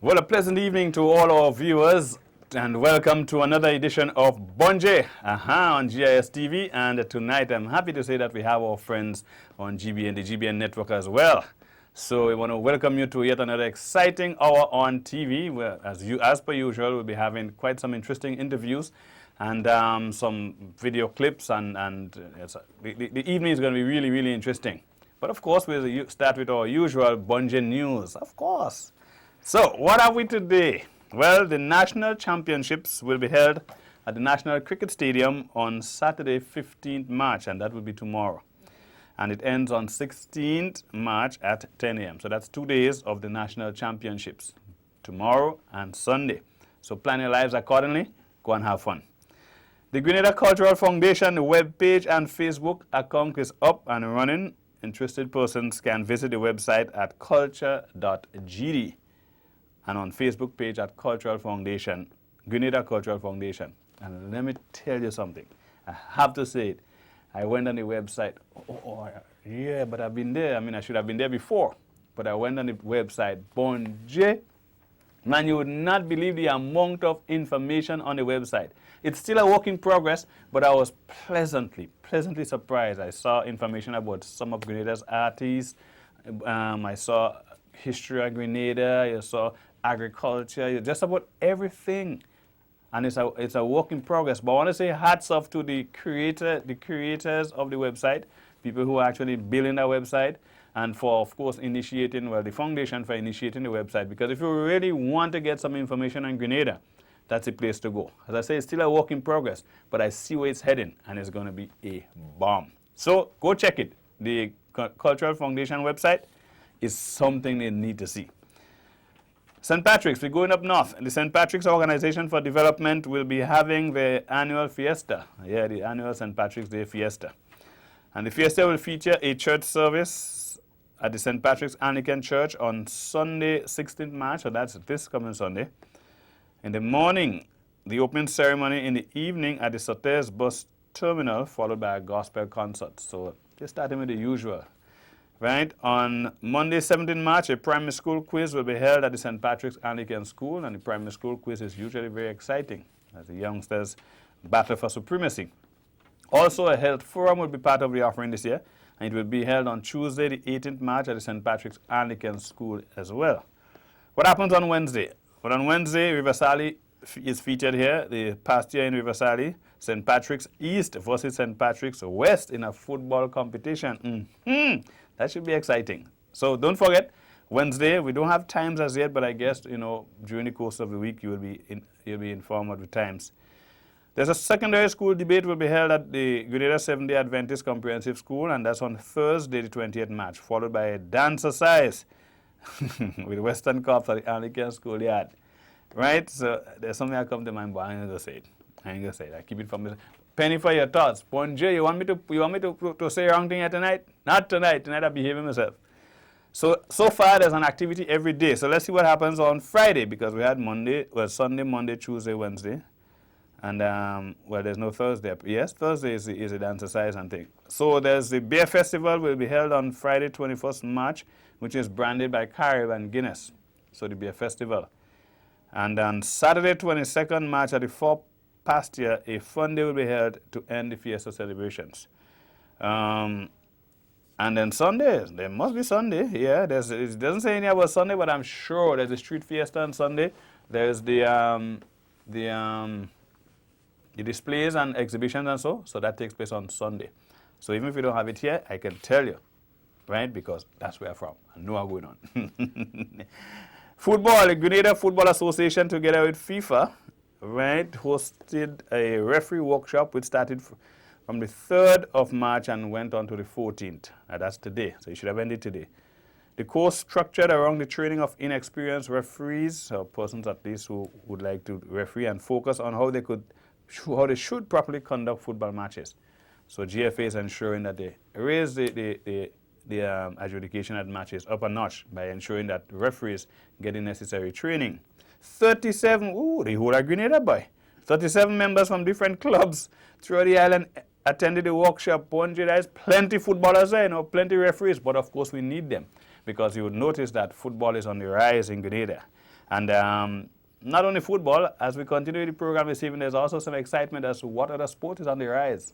Well, a pleasant evening to all our viewers, and welcome to another edition of Bonje on GIS TV. And tonight, I'm happy to say that we have our friends on GBN, the GBN network as well. So we want to welcome you to yet another exciting hour on TV, where, as per usual, we'll be having quite some interesting interviews and some video clips, and the evening is going to be really, really interesting. But of course, we'll start with our usual Bonje news, of course. So, what have we today? Well, the national championships will be held at the National Cricket Stadium on Saturday, 15th March, and that will be tomorrow. And it ends on 16th March at 10 a.m. So that's 2 days of the national championships, tomorrow and Sunday. So plan your lives accordingly. Go and have fun. The Grenada Cultural Foundation webpage and Facebook account is up and running. Interested persons can visit the website at culture.gd. and on Facebook page at Cultural Foundation, Grenada Cultural Foundation. And let me tell you something. I have to say it. I went on the website. Yeah, but I've been there. I mean, I should have been there before. But I went on the website, Bonje. Man, you would not believe the amount of information on the website. It's still a work in progress, but I was pleasantly surprised. I saw information about some of Grenada's artists. I saw history of Grenada. I saw agriculture, just about everything, and it's a work in progress. But I want to say hats off to the creators of the website, people who are actually building the website, and for, of course, initiating, well, the foundation for initiating the website. Because if you really want to get some information on Grenada, that's the place to go. As I say, it's still a work in progress, but I see where it's heading, and it's going to be a bomb. So go check it. The Cultural Foundation website is something they need to see. St. Patrick's, we're going up north. The St. Patrick's Organization for Development will be having their annual fiesta. Yeah, the annual St. Patrick's Day fiesta. And the fiesta will feature a church service at the St. Patrick's Anglican Church on Sunday, 16th March, so that's this coming Sunday. In the morning, the opening ceremony. In the evening at the Sauterres bus terminal, followed by a gospel concert. So just starting with the usual. Right, on Monday, 17th March, a primary school quiz will be held at the St. Patrick's Anglican School, and the primary school quiz is usually very exciting as the youngsters battle for supremacy. Also, a health forum will be part of the offering this year, and it will be held on Tuesday, the 18th March at the St. Patrick's Anglican School as well. What happens on Wednesday? Well, on Wednesday, Riversally is featured here. The past year in Riversally, St. Patrick's East versus St. Patrick's West in a football competition. That should be exciting. So don't forget, Wednesday, we don't have times as yet, but I guess, during the course of the week, you'll be informed of the times. There's a secondary school debate will be held at the Grenada Seventh-day Adventist Comprehensive School, and that's on Thursday, the 20th March, followed by a dance exercise with Western Corps at the Anglican Schoolyard. Right? So there's something that comes to mind, but I ain't going to say it. I keep it from me. Penny for your thoughts. Bonje, you want me to say wrong thing here tonight? Not tonight. Tonight I'm behaving myself. So far there's an activity every day. So let's see what happens on Friday, because we had Sunday, Monday, Tuesday, Wednesday. And, there's no Thursday. Yes, Thursday is a dance exercise and thing. So there's the Beer Festival will be held on Friday, 21st March, which is branded by Carib and Guinness. So the Beer Festival. And on Saturday, 22nd March at the 4 past year, a fun day will be held to end the fiesta celebrations. And then Sunday, there must be Sunday. Yeah, it doesn't say anything about Sunday, but I'm sure there's a street fiesta on Sunday. There's the displays and exhibitions and so that takes place on Sunday. So even if you don't have it here, I can tell you, right? Because that's where I'm from. I know what's going on. Football, the Grenada Football Association together with FIFA, right, hosted a referee workshop which started from the 3rd of March and went on to the 14th. That's today, so you should have ended today. The course structured around the training of inexperienced referees, or persons at least who would like to referee, and focus on how they should properly conduct football matches. So GFA is ensuring that they raise the adjudication at matches up a notch by ensuring that referees get the necessary training. 37, the whole of Grenada, boy. 37 members from different clubs throughout the island attended the workshop. There's plenty footballers there, plenty referees, but of course we need them, because you would notice that football is on the rise in Grenada. And not only football, as we continue the program this evening, there's also some excitement as to what other sport is on the rise.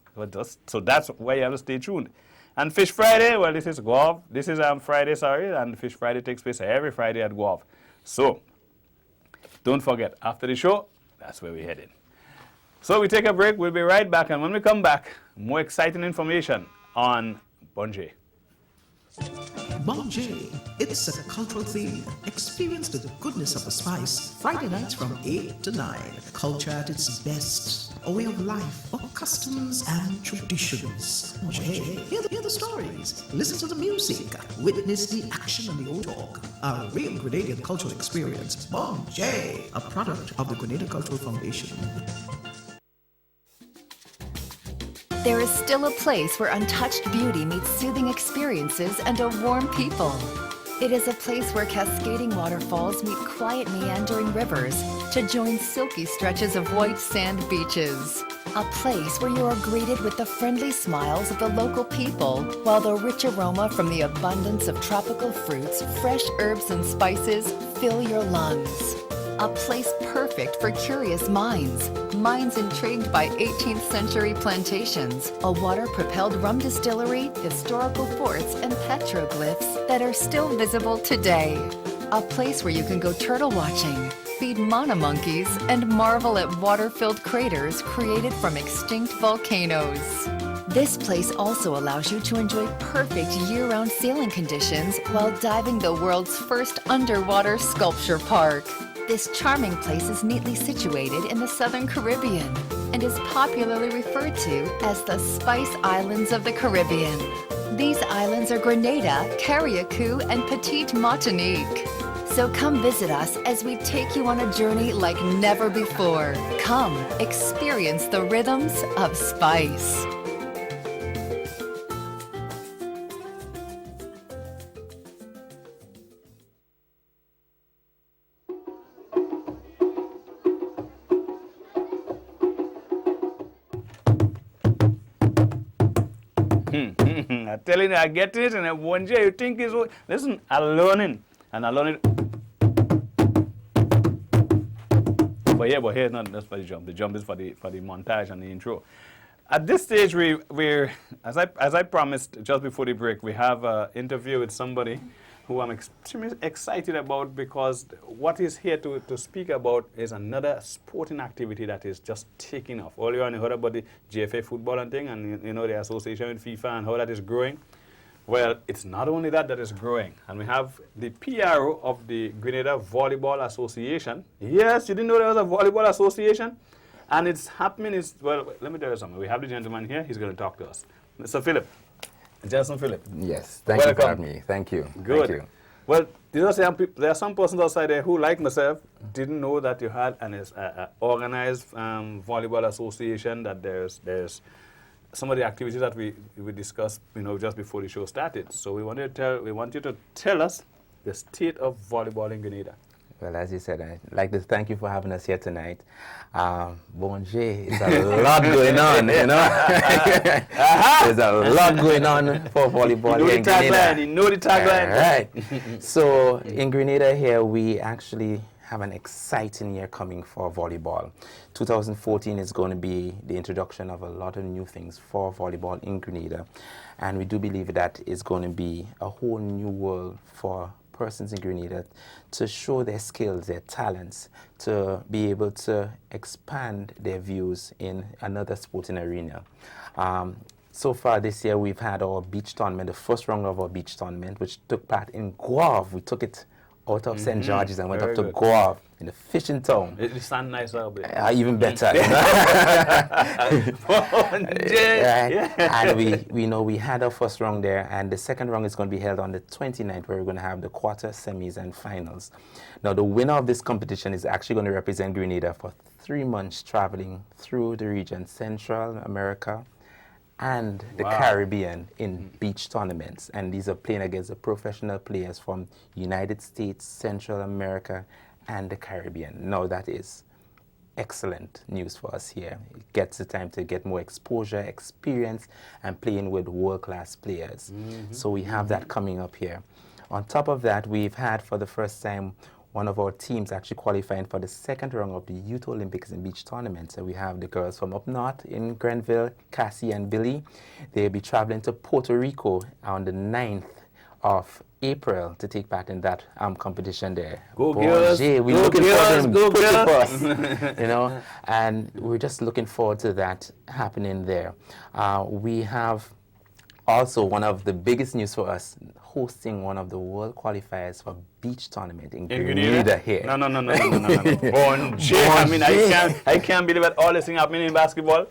So that's why you have to stay tuned. And Fish Friday, well, this is golf. This is Friday, sorry, and Fish Friday takes place every Friday at golf. So don't forget, after the show, that's where we're headed. So we take a break, we'll be right back, and when we come back, more exciting information on Bonje. Bonje, it's a cultural theme. Experience the goodness of a spice. Friday nights from 8 to 9. Culture at its best. A way of life, of customs and traditions. Bonje, hear the stories. Listen to the music. Witness the action and the old talk. A real Grenadian cultural experience. Bonje, a product of the Grenada Cultural Foundation. There is still a place where untouched beauty meets soothing experiences and a warm people. It is a place where cascading waterfalls meet quiet meandering rivers to join silky stretches of white sand beaches. A place where you are greeted with the friendly smiles of the local people, while the rich aroma from the abundance of tropical fruits, fresh herbs and spices fill your lungs. A place perfect for curious minds, minds intrigued by 18th century plantations, a water-propelled rum distillery, historical forts, and petroglyphs that are still visible today. A place where you can go turtle watching, feed mana monkeys, and marvel at water-filled craters created from extinct volcanoes. This place also allows you to enjoy perfect year-round sailing conditions while diving the world's first underwater sculpture park. This charming place is neatly situated in the Southern Caribbean and is popularly referred to as the Spice Islands of the Caribbean. These islands are Grenada, Carriacou, and Petite Martinique. So come visit us as we take you on a journey like never before. Come, experience the rhythms of spice. I'm telling you, I get it, and one day you think is, listen, I'm learning, and I learn it. But here, not just for the jump. The jump is for the montage and the intro. At this stage, we're as I promised just before the break, we have an interview with somebody who I'm extremely excited about, because what he's here to speak about is another sporting activity that is just taking off. Earlier on, you heard about the GFA football and thing, and you know the association with FIFA and how that is growing. Well, it's not only that is growing, and we have the PRO of the Grenada Volleyball Association. Yes, you didn't know there was a volleyball association? And it's happening, well, let me tell you something. We have the gentleman here, he's going to talk to us. Mr. Philip. Jason Philip. Yes, thank you for having me. Thank you. Good. Thank you. Well, there are some persons outside there who, like myself, didn't know that you had an organized volleyball association, that there's some of the activities that we discussed, just before the show started. So we want you to tell us the state of volleyball in Grenada. Well, as you said, I'd like to thank you for having us here tonight. Bonje, it's a lot going on, There's a lot going on for volleyball here in Grenada. You know the tagline. Right. So in Grenada here, we actually have an exciting year coming for volleyball. 2014 is going to be the introduction of a lot of new things for volleyball in Grenada. And we do believe that it's going to be a whole new world for persons in Grenada to show their skills, their talents, to be able to expand their views in another sporting arena. So far this year, we've had our beach tournament, the first round of our beach tournament, which took part in Guave. We took it out of St. George's and went up to Guave in the fishing town. It sounds nice out there. Even better. And we had our first round there, and the second round is going to be held on the 29th, where we're going to have the quarter, semis, and finals. Now, the winner of this competition is actually going to represent Grenada for 3 months, traveling through the region, Central America and the Caribbean in beach tournaments. And these are playing against the professional players from United States, Central America, and the Caribbean. Now, that is excellent news for us here. It gets the time to get more exposure, experience, and playing with world-class players. So we have that coming up here. On top of that, we've had for the first time one of our teams actually qualifying for the second round of the Youth Olympics in beach tournament. So we have the girls from up north in Grenville, Cassie and Billy. They'll be traveling to Puerto Rico on the 9th of April to take part in that competition there. Go girls! We're Go looking girls! for Go girls! you know, and we're just looking forward to that happening there. We have also one of the biggest news for us, hosting one of the world qualifiers for beach tournament in Grenada here. No. Bonje. I mean, I can't believe that all this thing happening in basketball.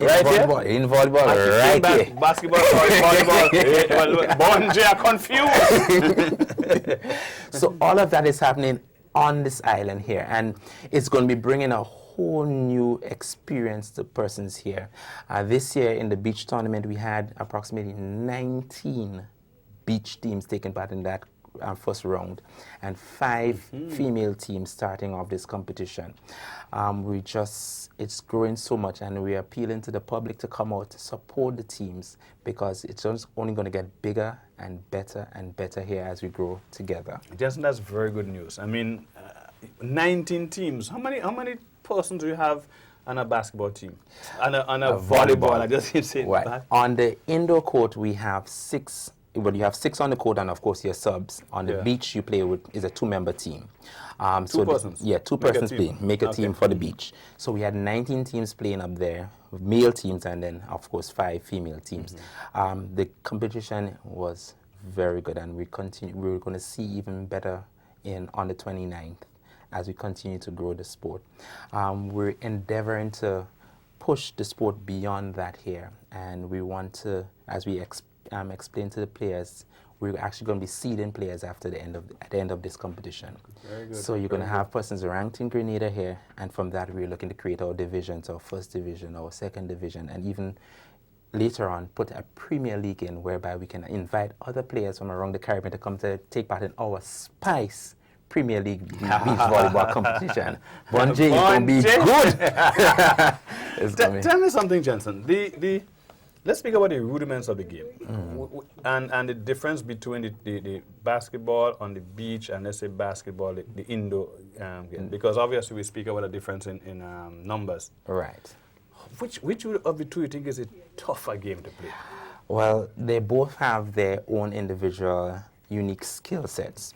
Right here? In volleyball, right here. Basketball, sorry, volleyball. Bonje are confused. So all of that is happening on this island here, and it's going to be bringing a whole new experience to persons here. This year in the beach tournament, we had approximately 19 beach teams taking part in that first round, and 5 female teams starting off this competition. It's growing so much, and we're appealing to the public to come out to support the teams, because it's just only going to get bigger and better here as we grow together. Jason, that's very good news. I mean, 19 teams. How many persons do you have on a basketball team? On a volleyball. I just keep saying that. On the indoor court, we have 6. Well, you have 6 on the court, and of course your subs. On the beach, you play with is a 2-member team. Two persons? Two persons playing. Make a team for the beach. So we had 19 teams playing up there, male teams, and then of course 5 female teams. The competition was very good, and we're going to see even better on the 29th as we continue to grow the sport. We're endeavoring to push the sport beyond that here, and we want to, as we explain to the players, we're actually going to be seeding players at the end of this competition. Very good. So you're going to have persons ranked in Grenada here, and from that we're looking to create our divisions, our first division, our second division, and even later on put a Premier League in, whereby we can invite other players from around the Caribbean to come to take part in our Spice Premier League beach volleyball competition. Bonje is going to be good. Tell me something, Jensen. Let's speak about the rudiments of the game and the difference between the basketball on the beach and, let's say, basketball, the indoor game. Because obviously we speak about a difference in numbers. Right. Which of the two you think is a tougher game to play? Well, they both have their own individual unique skill sets.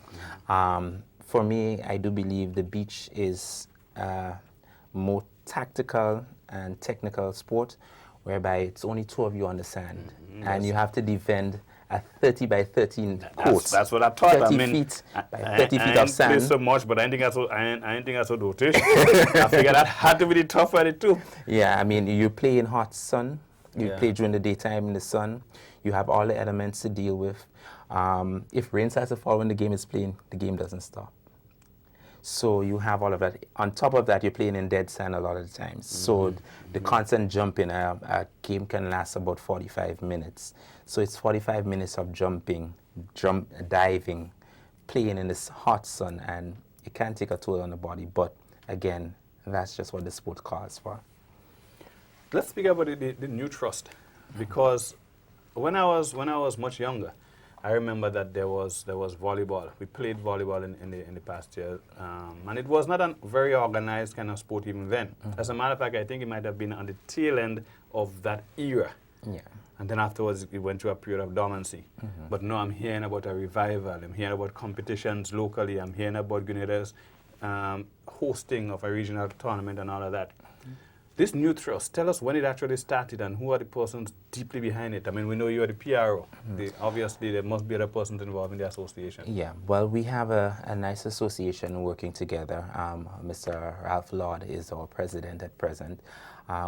For me, I do believe the beach is more tactical and technical sport, whereby it's only 2 of you on the sand, and you have to defend a 30 by 13 court. That's what I thought. 30 I mean, feet by 30 feet of sand. I didn't play so much, but I didn't think I saw dotation. I figured that had to be the tough at it too. Yeah, I mean, you play in hot sun. You play during the daytime in the sun. You have all the elements to deal with. If rain starts to fall when the game is playing, the game doesn't stop. So you have all of that. On top of that, you're playing in dead sand a lot of the times. So the constant jumping, a game can last about 45 minutes. So it's 45 minutes of jumping, diving, playing in this hot sun, and it can take a toll on the body. But again, that's just what the sport calls for. Let's speak about the new trust, because when I was much younger, I remember that there was volleyball. We played volleyball in the past year, and it was not a very organized kind of sport even then. As a matter of fact, I think it might have been on the tail end of that era. Yeah. And then afterwards, it went through a period of dormancy. But now I'm hearing about a revival. I'm hearing about competitions locally. I'm hearing about Grenada's hosting of a regional tournament and all of that. This new trust, tell us when it actually started and who are the persons deeply behind it. I mean, we know you are the PRO. Obviously, there must be other persons involved in the association. Yeah, well, we have a nice association working together. Mr. Ralph Lord is our president at present.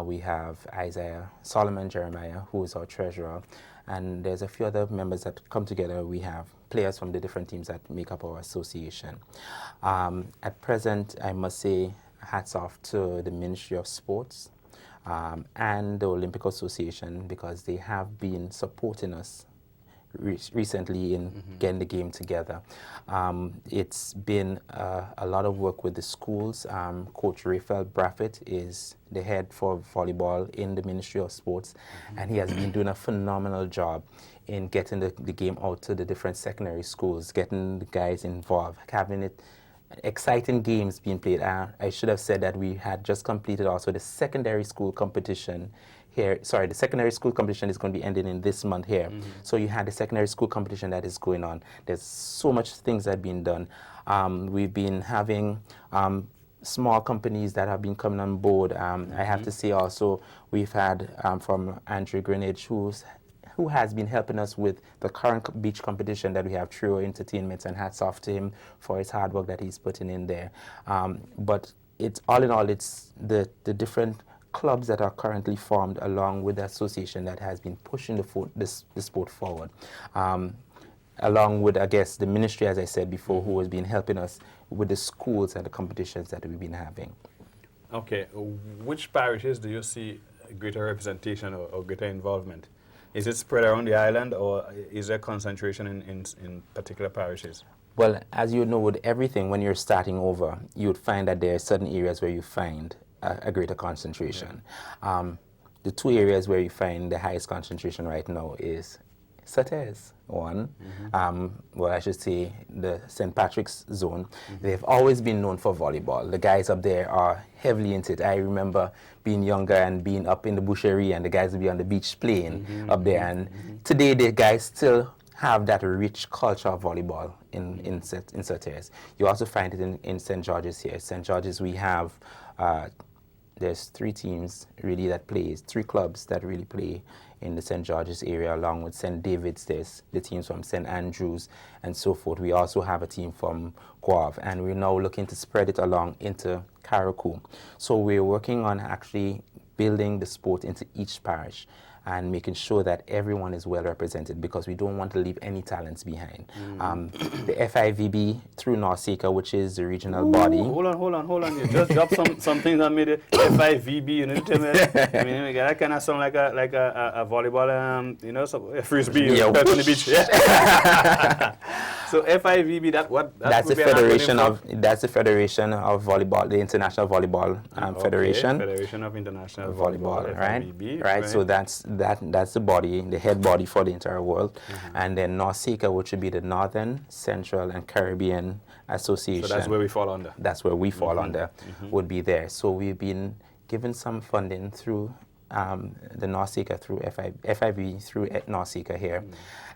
We have Isaiah Solomon Jeremiah, who is our treasurer. And there's a few other members that come together. We have players from the different teams that make up our association. At present, I must say, hats off to the Ministry of Sports and the Olympic Association, because they have been supporting us recently in getting the game together. It's been a lot of work with the schools. Coach Raphael Braffett is the head for volleyball in the Ministry of Sports, and he has been doing a phenomenal job in getting the game out to the different secondary schools, getting the guys involved, having it exciting games being played. I should have said that we had just completed also the secondary school competition here. Sorry, the secondary school competition is going to be ending in this month here. So you had the secondary school competition that is going on. There's so much things that have been done. We've been having small companies that have been coming on board. I have to say also we've had from Andrew Greenidge, who has been helping us with the current beach competition that we have, Trio Entertainment, and hats off to him for his hard work that he's putting in there. But it's all in all, it's the different clubs that are currently formed along with the association that has been pushing the sport forward. Along with, I guess, the ministry, as I said before, who has been helping us with the schools and the competitions that we've been having. Okay, which parishes do you see greater representation or greater involvement? Is it spread around the island, or is there concentration in particular parishes? Well, as you know, with everything, when you're starting over, you would find that there are certain areas where you find a greater concentration. Yeah. The two areas where you find the highest concentration right now is Sauteurs, one. Well, I should say the St. Patrick's zone. They've always been known for volleyball. The guys up there are heavily into it. I remember being younger and being up in the bushery, and the guys would be on the beach playing up there. And today, the guys still have that rich culture of volleyball in Sauteurs. You also find it in St. George's here. St. George's, we have there's 3 teams really that plays, 3 clubs that really play in the St. George's area, along with St. David's. There's the teams from St. Andrews and so forth. We also have a team from Guave, and we're now looking to spread it along into Carriacou. So we're working on actually building the sport into each parish and making sure that everyone is well represented, because we don't want to leave any talents behind. The FIVB through NORCECA, which is the regional body. Hold on. You just dropped something that made it FIVB. You know, tell me. I mean, that kind of sound like a volleyball, you know, a frisbee on the beach. Yeah. So FIVB, that's the federation of volleyball, the International Volleyball Federation. Federation of International Volleyball, right? FIVB, Right. So that's the body, the head body for the entire world. And then NORCECA, which would be the Northern, Central, and Caribbean Association. So that's where we fall under. That's where we fall under, would be there. So we've been given some funding through the NORCECA, through FIB, through NORCECA here.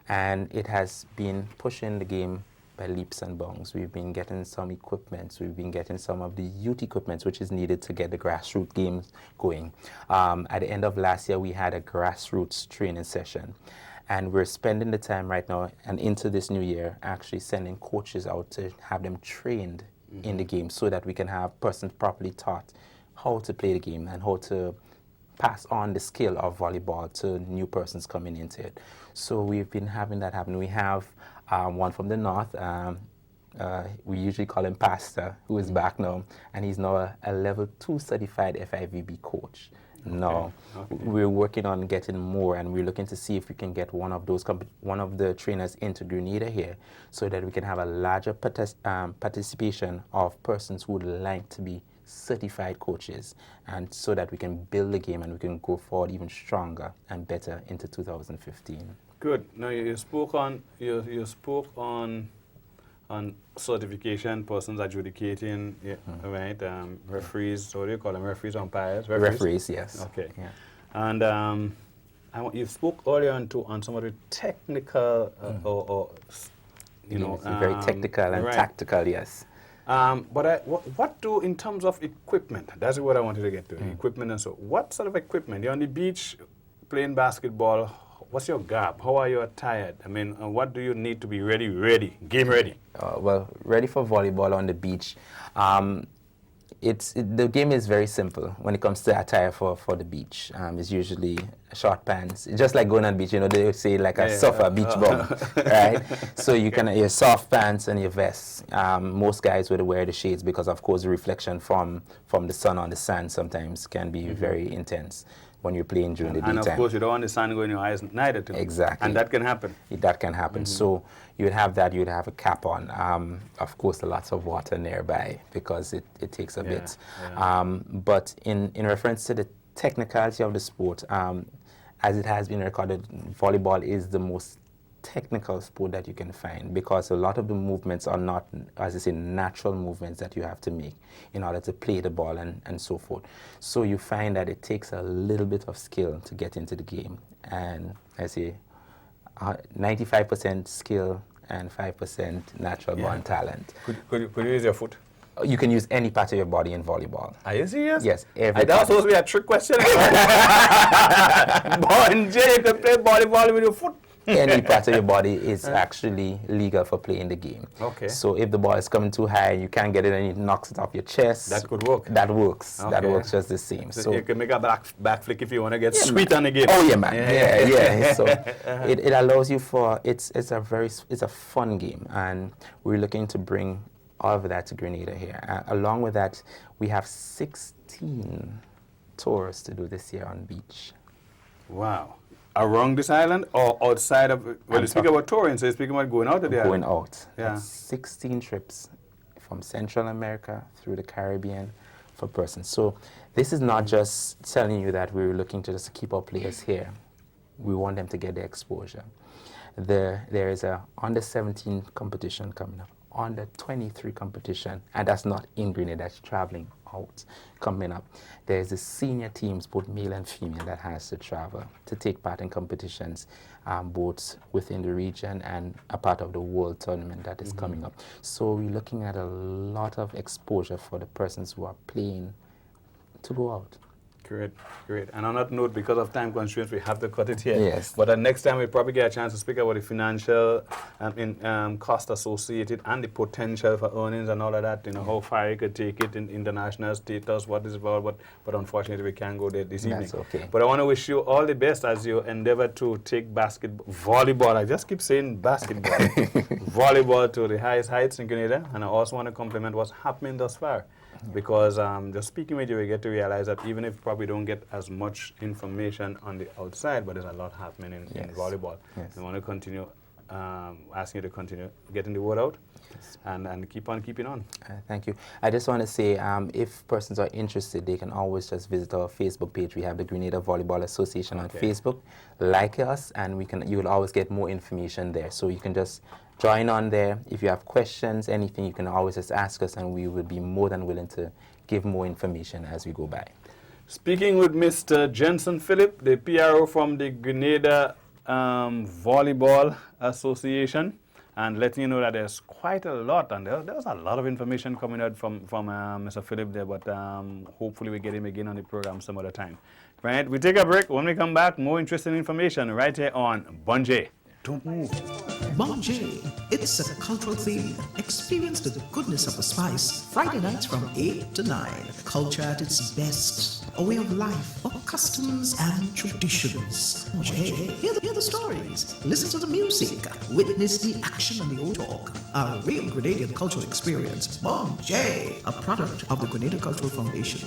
And it has been pushing the game by leaps and bounds. We've been getting some equipment. We've been getting some of the youth equipment which is needed to get the grassroots games going. At the end of last year, we had a grassroots training session. And we're spending the time right now and into this new year actually sending coaches out to have them trained in the game, so that we can have persons properly taught how to play the game and how to pass on the skill of volleyball to new persons coming into it. So we've been having that happen. We have one from the north. We usually call him Pastor, who is back now, and he's now a level 2 certified FIVB coach. No, we're working on getting more, and we're looking to see if we can get one of the trainers into Grenada here, so that we can have a larger participation of persons who would like to be certified coaches, and so that we can build the game and we can go forward even stronger and better into 2015. Good. Now you spoke on certification, persons adjudicating, right? Referees. What do you call them? Referees, umpires. Referees, yes. Okay. Yeah. And you spoke earlier on some of the technical or you know, very technical and tactical, yes. But what do in terms of equipment? That's what I wanted to get to. Equipment and so. What sort of equipment? You're on the beach playing basketball. What's your gap? How are you attired? I mean, what do you need to be ready, game ready? Well, ready for volleyball on the beach. The game is very simple when it comes to attire for the beach. It's usually short pants, just like going on the beach. You know, they would say like a surfer, beach bum, right? So you can your soft pants and your vests. Most guys would wear the shades because, of course, the reflection from the sun on the sand sometimes can be very intense when you're playing during the daytime. And of course, you don't want the sun going in your eyes neither. Exactly. And that can happen. That can happen. So you would have that. You would have a cap on. Of course, lots of water nearby because it takes a bit. Yeah. But in reference to the technicality of the sport, as it has been recorded, volleyball is the most technical sport that you can find, because a lot of the movements are not, as I say, natural movements that you have to make in order to play the ball and so forth. So you find that it takes a little bit of skill to get into the game. And I say 95% skill and 5% natural born talent. Could you use your foot? You can use any part of your body in volleyball. Are you serious? Yes, That was supposed to be a trick question. Bonje, you can play volleyball with your foot. Any part of your body is actually legal for playing the game. Okay. So if the ball is coming too high, you can't get it and it knocks it off your chest. That could work. That works. That Okay. works just the same. So So you can make a back flick if you want to get sweet on the game. oh yeah, man. Yeah. So it allows you for it's a fun game, and we're looking to bring all of that to Grenada here. Along with that, we have 16 tours to do this year on beach. Wow. Around this island or outside of? Well, you speak about touring, so you're speaking about going out of the Going island. out. Yeah. That's 16 trips from Central America through the Caribbean for persons. So this is not just telling you that we're looking to just keep our players here. We want them to get the exposure. There is a under 17 competition coming up, under 23 competition, and that's not in Grenada, that's traveling out coming up. There's the senior teams, both male and female, that has to travel to take part in competitions, both within the region and a part of the world tournament that is coming up. So we're looking at a lot of exposure for the persons who are playing to go out. Great, great. And on that note, because of time constraints, we have to cut it here. Yes. But next time, we probably get a chance to speak about the financial cost associated and the potential for earnings and all of that. You know, how far you could take it in international status, what is about. But unfortunately, we can't go there this evening. That's okay. But I want to wish you all the best as you endeavor to take volleyball. I just keep saying basketball, volleyball to the highest heights in Grenada. And I also want to compliment what's happening thus far. Because just speaking with you, we get to realize that even if we probably don't get as much information on the outside, but there's a lot happening in volleyball. Yes. We want to continue asking you to continue getting the word out and keep on keeping on. Thank you. I just want to say, if persons are interested, they can always just visit our Facebook page. We have the Grenada Volleyball Association on Facebook. Like us, and you will always get more information there. So you can just join on there. If you have questions, anything, you can always just ask us, and we will be more than willing to give more information as we go by. Speaking with Mr. Jensen Phillip, the PRO from the Grenada Volleyball Association, and letting you know that there's quite a lot, and there's a lot of information coming out from Mr. Phillip there, but hopefully we get him again on the program some other time. Right, we take a break. When we come back, more interesting information right here on Bonje. Don't move. Bonje, it's a cultural theme. Experience the goodness of the spice. Friday nights from 8 to 9. Culture at its best. A way of life, of customs and traditions. Bonje, hear the stories. Listen to the music. Witness the action and the old talk. A real Grenadian cultural experience. Bonje, a product of the Grenada Cultural Foundation.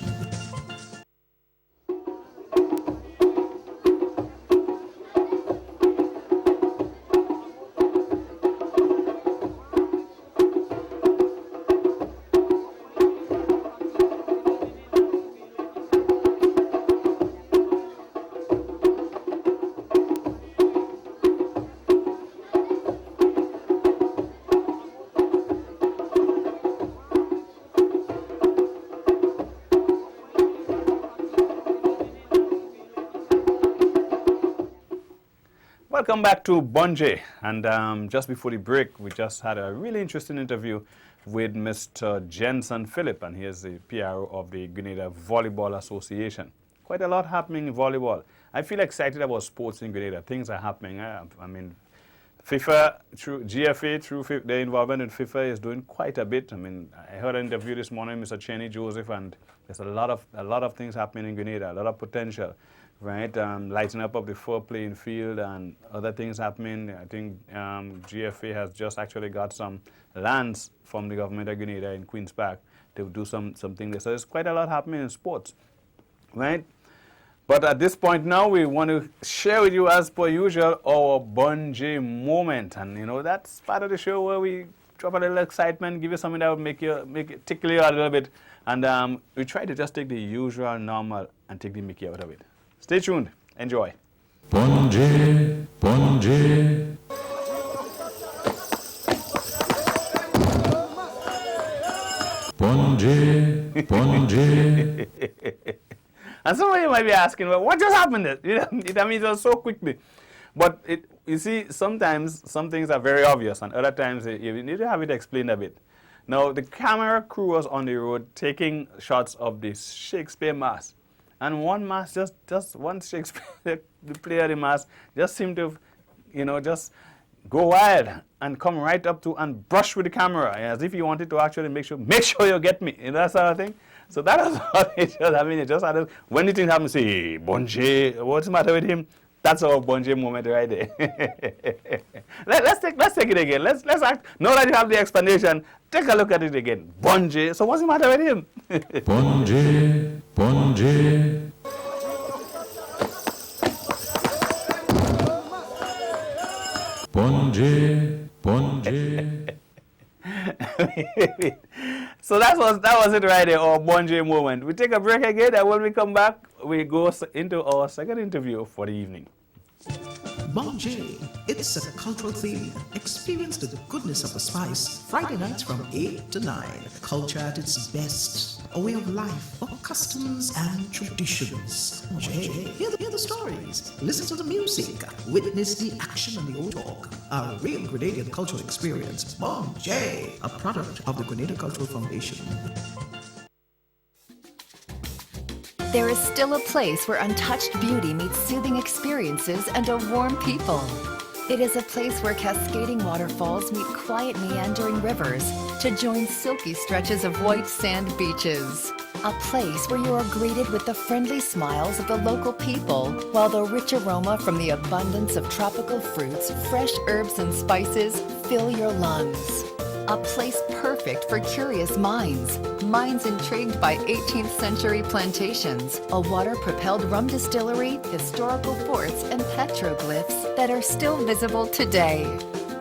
Welcome back to Bonje, and just before the break, we just had a really interesting interview with Mr. Jensen Phillip, and he is the PRO of the Grenada Volleyball Association. Quite a lot happening in volleyball. I feel excited about sports in Grenada. Things are happening. I mean, FIFA, through GFA, through their involvement in FIFA is doing quite a bit. I mean, I heard an interview this morning, Mr. Cheney Joseph, and there's a lot of things happening in Grenada, a lot of potential. Right, lighting up of the playing field and other things happening. I think GFA has just actually got some lands from the government of Grenada in Queen's Park to do something there. So there's quite a lot happening in sports, right? But at this point now, we want to share with you, as per usual, our Bonje moment, and you know that's part of the show where we drop a little excitement, give you something that will make it tickle you a little bit, and we try to just take the usual, normal, and take the Mickey out of it. Stay tuned. Enjoy. Bonje, Bonje. Bonje, Bonje. And some of you might be asking, well, what just happened? You know, I mean, it was so quickly. But you see, sometimes some things are very obvious, and other times you need to have it explained a bit. Now, the camera crew was on the road taking shots of the Shakespeare Mass. And one mass, just one Shakespeare, the player of the mass, just seemed to, you know, just go wild and come right up to and brush with the camera as if you wanted to actually make sure you get me, you know, that sort of thing. So that was what it just, I mean, it just had, when the thing happened, say, Bonje, what's the matter with him? That's our Bonje moment right there. let's take it again. Let's act. Now that you have the explanation, take a look at it again. Bonje. So what's the matter with him? Bonje, Bonje. Bonje, Bonje. So that was it right there, our Bonje moment. We take a break again, and when we come back, we go into our second interview for the evening. Bonje, it's a cultural theme. Experience the goodness of the spice. Friday nights from 8 to 9. Culture at its best. A way of life, of customs and traditions. Bonje, hear the stories. Listen to the music. Witness the action and the old talk. A real Grenadian cultural experience. Bonje, a product of the Grenada Cultural Foundation. There is still a place where untouched beauty meets soothing experiences and a warm people. It is a place where cascading waterfalls meet quiet meandering rivers to join silky stretches of white sand beaches. A place where you are greeted with the friendly smiles of the local people, while the rich aroma from the abundance of tropical fruits, fresh herbs and spices fill your lungs. A place perfect for curious minds intrigued by 18th century plantations, a water-propelled rum distillery, historical forts, and petroglyphs that are still visible today.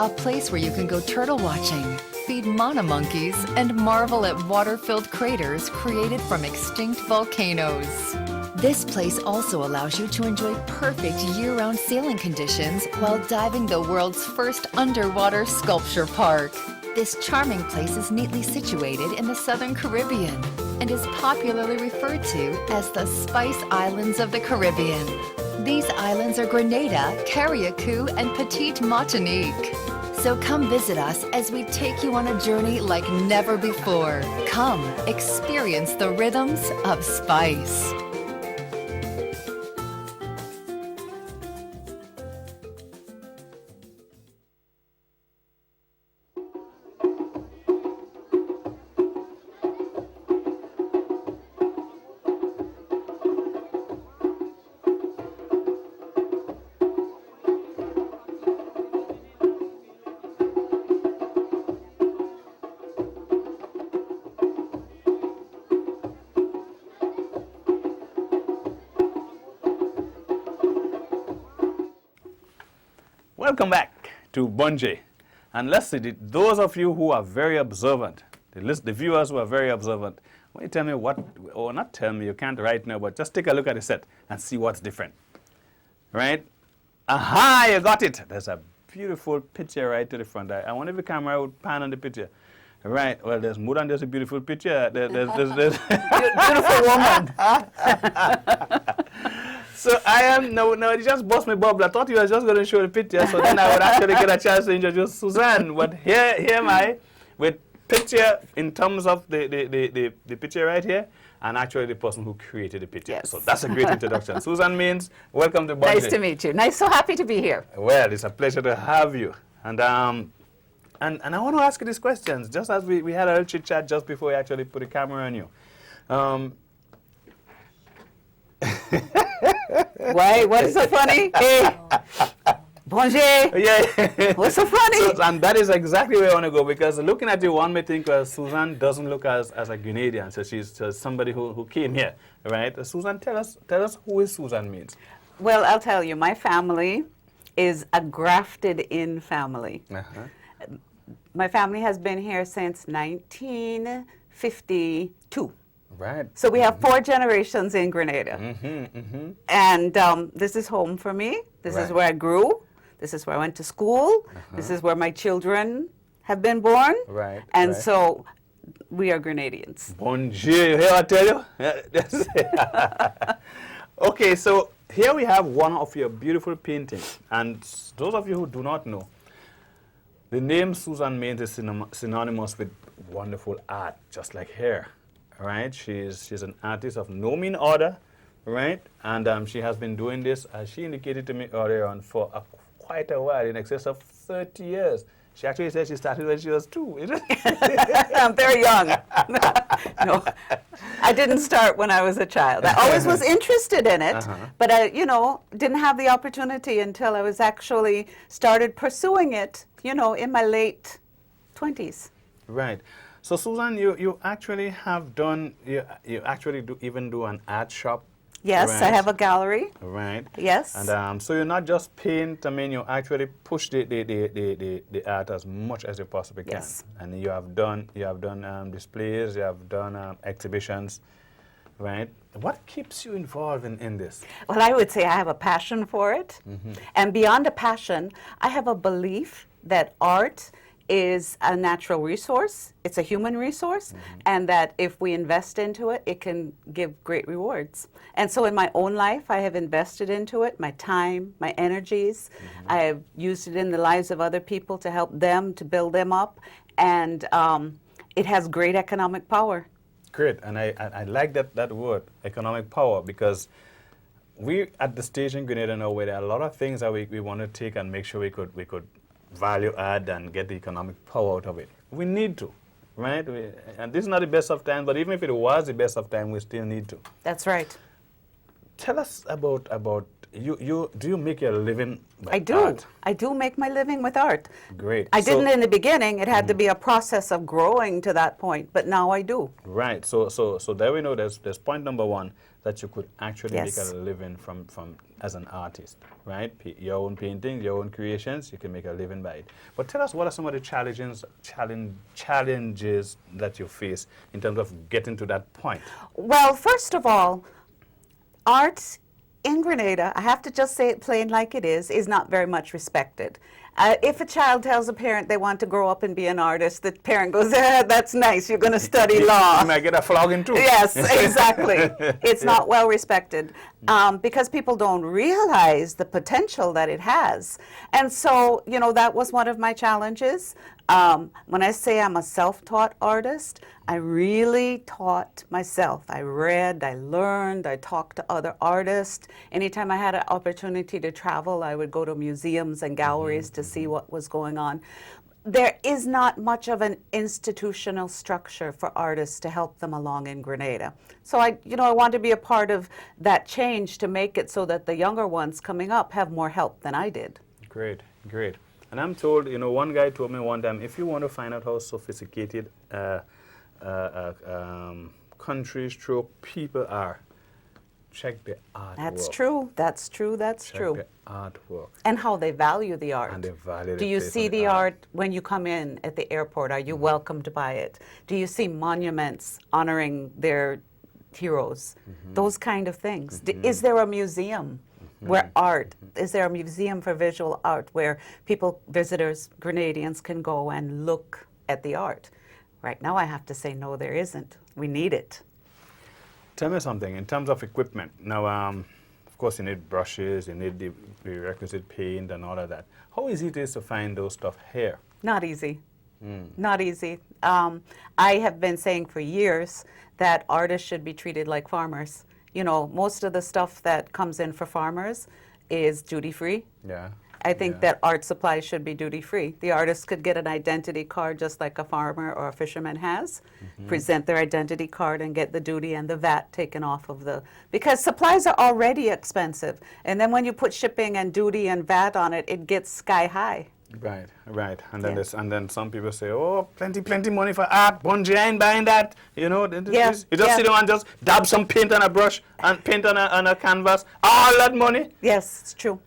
A place where you can go turtle watching, feed mana monkeys, and marvel at water-filled craters created from extinct volcanoes. This place also allows you to enjoy perfect year-round sailing conditions while diving the world's first underwater sculpture park. This charming place is neatly situated in the Southern Caribbean and is popularly referred to as the Spice Islands of the Caribbean. These islands are Grenada, Carriacou, and Petite Martinique. So come visit us as we take you on a journey like never before. Come, experience the rhythms of spice. Welcome back to Bonje. And let's see, those of you who are very observant, the viewers who are very observant, will you tell me what, or not tell me, you can't right now, but just take a look at the set and see what's different. Right? Aha, you got it. There's a beautiful picture right to the front. I wonder if the camera would pan on the picture. Right, well, there's more than just a beautiful picture. There's beautiful woman. So I am, no, it just bust my bubble. I thought you were just going to show the picture, so then I would actually get a chance to introduce Suzanne. But here am I with picture in terms of the picture right here, and actually the person who created the picture. Yes. So that's a great introduction. Suzanne Means, welcome to Bonje. Nice to meet you. So happy to be here. Well, it's a pleasure to have you. And I want to ask you these questions, just as we had a little chit-chat just before we actually put the camera on you. Why? What is so funny? Hey, Bonjour. Yeah. What's so funny? So, and that is exactly where I want to go, because looking at you, one may think Suzanne doesn't look as a Grenadian, so she's somebody who came here, right? Suzanne, tell us who is Suzanne Means. Well, I'll tell you, my family is a grafted-in family. Uh-huh. My family has been here since 1952. Right. So we have 4 generations in Grenada. Mm-hmm, mm-hmm. And this is home for me. This is where I grew. This is where I went to school. This is where my children have been born. Right. And right. so we are Grenadians. Bon Dieu, you hear I tell you? Okay, so here we have one of your beautiful paintings. And those of you who do not know, the name Susan Maines is synonymous with wonderful art, just like her, right? She's an artist of no mean order, right? And she has been doing this, as she indicated to me earlier on, for quite a while, in excess of 30 years. She actually said she started when she was 2. I'm very young. No, I didn't start when I was a child. I always was interested in it, but I, didn't have the opportunity until I was actually started pursuing it, in my late 20s. Right. So Susan, you actually have done, you actually do an art shop. Yes, right? I have a gallery. Right. Yes. And so you not just paint, you actually push the art as much as you possibly can. Yes. And you have done displays, you have done exhibitions, right? What keeps you involved in this? Well, I would say I have a passion for it. And beyond a passion, I have a belief that art is a natural resource, it's a human resource, and that if we invest into it, it can give great rewards. And so in my own life, I have invested into it, my time, my energies. I have used it in the lives of other people to help them, to build them up, and it has great economic power. Great, and I like that word, economic power, because we at the stage in Grenada now where there are a lot of things that we want to take and make sure we could value add and get the economic power out of it. We need to, right? And this is not the best of times, but even if it was the best of time, we still need to. That's right. Tell us about you. Do you make your living by I do. art? I do make my living with art. Great. I didn't in the beginning. It had to be a process of growing to that point, but now I do. Right. So there we know there's point number one, that you could actually Yes. make a living from as an artist, right? Your own paintings, your own creations, you can make a living by it. But tell us, what are some of the challenges that you face in terms of getting to that point? Well, first of all, art in Grenada, I have to just say it plain like it is not very much respected. If a child tells a parent they want to grow up and be an artist, the parent goes, that's nice, you're going to study law. You might get a flogging too. Yes, exactly. It's not well respected because people don't realize the potential that it has. And so, that was one of my challenges. When I say I'm a self-taught artist, I really taught myself. I read, I learned, I talked to other artists. Anytime I had an opportunity to travel, I would go to museums and galleries to see what was going on. There is not much of an institutional structure for artists to help them along in Grenada. So I want to be a part of that change to make it so that the younger ones coming up have more help than I did. Great, great. And I'm told, one guy told me one time, if you want to find out how sophisticated countries, people are, check the artwork. That's true. That's true. That's Check true. the artwork. And how they value the art. And they value Do the you place see of the art when you come in at the airport? Are you welcomed by it? Do you see monuments honoring their heroes? Those kind of things. Is there a museum where art, is there a museum for visual art where visitors, Grenadians can go and look at the art? Right now I have to say no, there isn't. We need it. Tell me something, in terms of equipment. Now, of course, you need brushes, you need the requisite paint and all of that. How easy it is to find those stuff here? Not easy. Not easy. I have been saying for years that artists should be treated like farmers. Most of the stuff that comes in for farmers is duty-free. Yeah. I think that art supplies should be duty-free. The artist could get an identity card just like a farmer or a fisherman has, present their identity card and get the duty and the VAT taken off of because supplies are already expensive. And then when you put shipping and duty and VAT on it, it gets sky high. Right. And then then some people say, oh, plenty money for art. Bon Dieu, I ain't buying that. You just sit down and just dab some paint on a brush and paint on a canvas. All that money. Yes, it's true.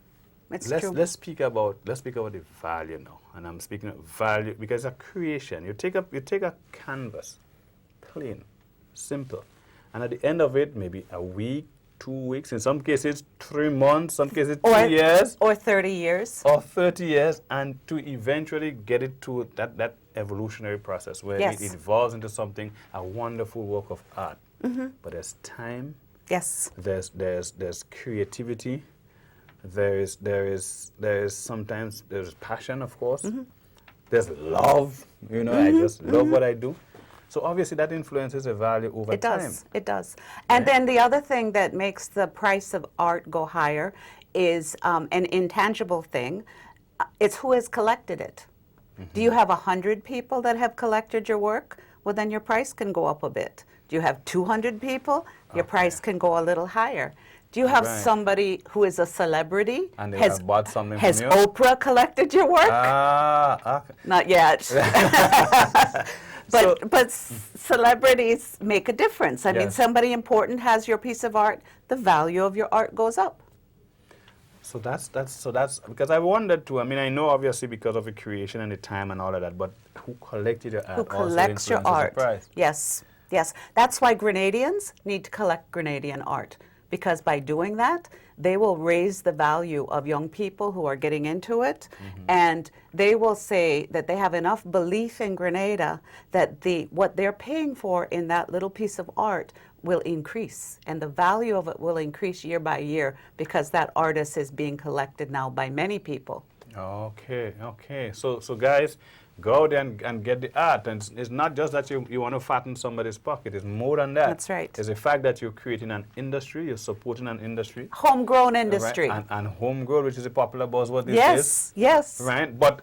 It's true. Let's speak about the value now. And I'm speaking of value because it's a creation. You take a canvas, plain, simple, and at the end of it, maybe a week, 2 weeks, in some cases 3 months, some cases Or 2 years, or 30 years. or 30 years, and to eventually get it to that evolutionary process where Yes. it evolves into something, a wonderful work of art. But there's time, Yes. there's creativity, there is sometimes there's passion, of course. There's love, I just love what I do. So obviously that influences the value over It time. does. It does. And then the other thing that makes the price of art go higher is an intangible thing. It's who has collected it. Do you have 100 people that have collected your work? Well, then your price can go up a bit. Do you have 200 people? Your price can go a little higher. Do you have Right. somebody who is a celebrity? And they have bought something Has from you? Oprah collected your work? Okay. Not yet. But celebrities make a difference. I mean, Yes. somebody important has your piece of art, the value of your art goes up. So that's because I wondered too. I mean, I know obviously because of the creation and the time and all of that, but who collected your art? Who collects your art? The price. Yes, yes. That's why Grenadians need to collect Grenadian art, because by doing that, they will raise the value of young people who are getting into it, and they will say that they have enough belief in Grenada that what they're paying for in that little piece of art will increase, and the value of it will increase year by year because that artist is being collected now by many people. Okay. So guys, go out and get the art. And it's not just that you want to fatten somebody's pocket. It's more than that. That's right. It's the fact that you're creating an industry, you're supporting an industry. Homegrown industry. Right? And homegrown, which is a popular buzzword these Yes, yes. days. Right? But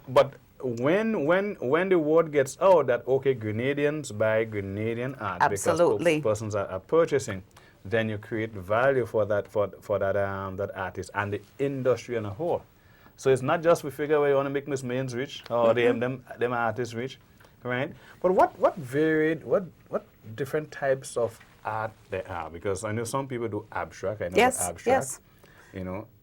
when the word gets out that, okay, Grenadians buy Grenadian art Absolutely. because persons are purchasing, then you create value for that that artist and the industry on a whole. So it's not just we figure we want to make Miss Mains rich or them artists rich, right? But what different types of art there are? Because I know some people do abstract. I know Yes, abstract. yes.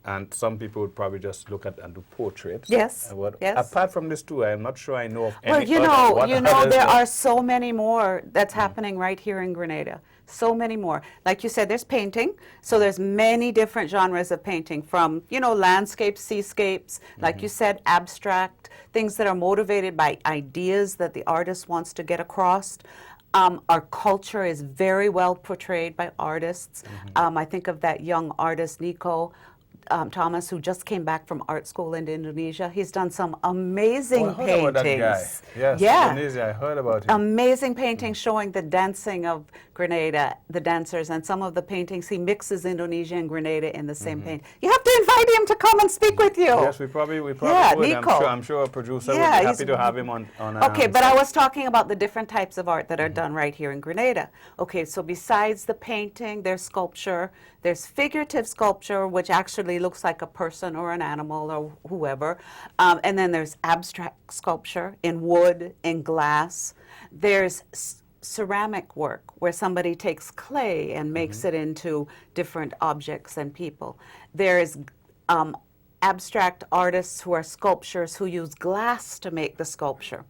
And some people would probably just look at and do portraits. Yes, yes. Apart from this too, I'm not sure I know of Well, any other. What others there do? are so many more that's happening right here in Grenada. So many more. Like you said, there's painting. So there's many different genres of painting, from, landscapes, seascapes, like you said, abstract, things that are motivated by ideas that the artist wants to get across. Our culture is very well portrayed by artists. I think of that young artist, Nico Thomas, who just came back from art school in Indonesia. He's done some amazing I heard about that guy. paintings. Yes, Yeah. Indonesia, I heard about him. Amazing paintings showing the dancing of Grenada, the dancers, and some of the paintings he mixes Indonesia and Grenada in the same paint. You have to invite him to come and speak with you. Yes, we probably Yeah, would. Nico. I'm sure a producer would Yeah, be he's- happy to have him on. Okay, but I was talking about the different types of art that are done right here in Grenada. Okay, so besides the painting, there's sculpture, there's figurative sculpture, which actually looks like a person or an animal or whoever, and then there's abstract sculpture in wood, in glass. There's ceramic work, where somebody takes clay and makes it into different objects and people. There's abstract artists who are sculptors who use glass to make the sculpture.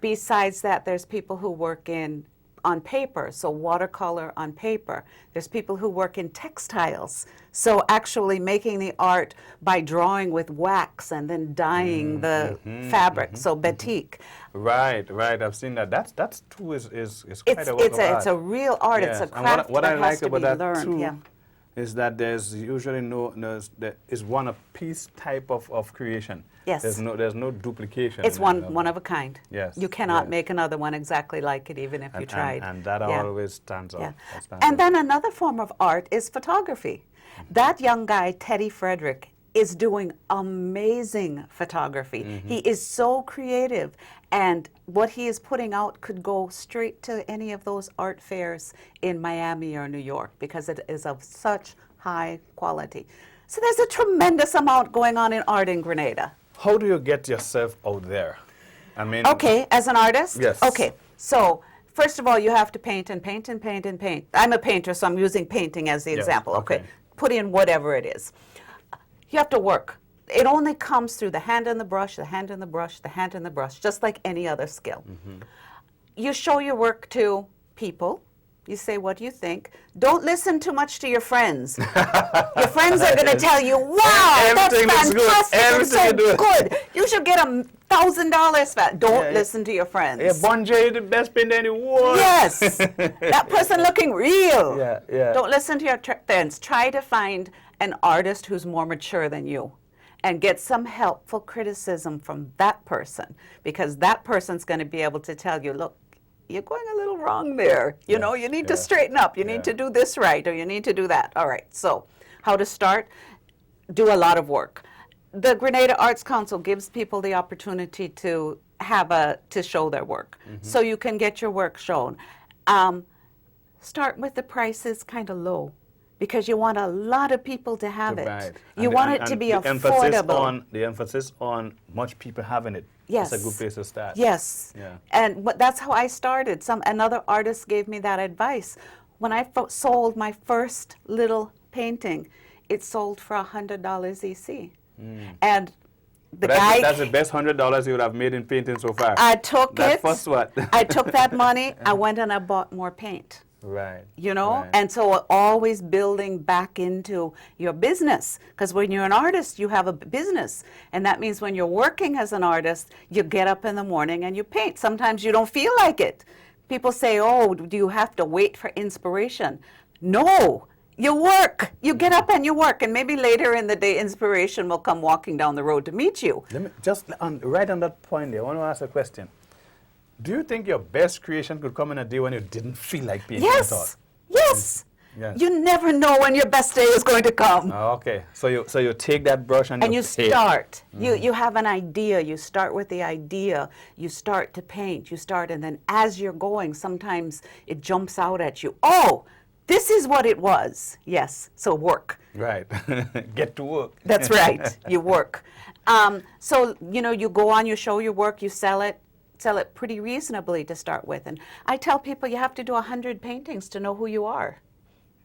Besides that, there's people who work on paper, so watercolor on paper. There's people who work in textiles, so actually making the art by drawing with wax and then dyeing the fabric, so batik. Right. I've seen that. That's too is quite a work of art. It's a real art. Yes. It's a And craft what that I has like to be about that learned. too Yeah. is that there's usually there is one a piece type of creation. Yes. There's no duplication. It's in one it. of a kind. Yes, You cannot yes. make another one exactly like it, even if you tried. And that Yeah. always stands Yeah. out. That stands And out. then another form of art is photography. That young guy, Teddy Frederick, is doing amazing photography. He is so creative, and what he is putting out could go straight to any of those art fairs in Miami or New York, because it is of such high quality. So there's a tremendous amount going on in art in Grenada. How do you get yourself out there? I mean, Okay, as an artist? Yes. Okay, so first of all, you have to paint and paint and paint and paint. I'm a painter, so I'm using painting as the Yes, example. Okay. okay. Put in whatever it is. You have to work. It only comes through the hand and the brush, the hand and the brush, the hand and the brush, just like any other skill. You show your work to people, You say, what do you think? Don't listen too much to your friends. Your friends are going to tell you, wow, that's Everything looks good. fantastic. It's Everything so you do. good. You should get $1,000 for that. Don't Yeah. listen to your friends. Yeah, Bonjay is the best painter in the world. Yes. That person looking real. Yeah, yeah. Don't listen to your friends. Try to find an artist who's more mature than you and get some helpful criticism from that person, because that person's going to be able to tell you, look, you're going a little wrong there. You know, you need to straighten up. You need to do this right, or you need to do that. All right. So how to start? Do a lot of work. The Grenada Arts Council gives people the opportunity to to show their work. So you can get your work shown. Start with the prices kind of low, because you want a lot of people to have it. Right. You And- want and- it to and be the affordable. The emphasis on much people having it. Yes. That's a good place to start. Yes. Yeah. And that's how I started. Another artist gave me that advice. When I sold my first little painting, it sold for $100 EC. And the guy, That's the best $100 you would have made in painting so far. I took That it. first one. I took that money. I went and I bought more paint. Right. You know, right. and so always building back into your business, because when you're an artist, you have a business, and that means when you're working as an artist, you get up in the morning and you paint. Sometimes you don't feel like it. People say, oh, do you have to wait for inspiration? No, you work. You get up and you work, and maybe later in the day, inspiration will come walking down the road to meet you. Let me just right on that point there, I want to ask a question. Do you think your best creation could come in a day when you didn't feel like painting at all? Yes, yes. Yes. You never know when your best day is going to come. Oh, okay. So you take that brush and And you you paint. start. You have an idea. You start with the idea. You start to paint. You start, and then as you're going, sometimes it jumps out at you. Oh, this is what it was. Yes. So work. Right. Get to work. That's right. You work. So you go on. You show your work. You sell it pretty reasonably to start with. And I tell people you have to do 100 paintings to know who you are.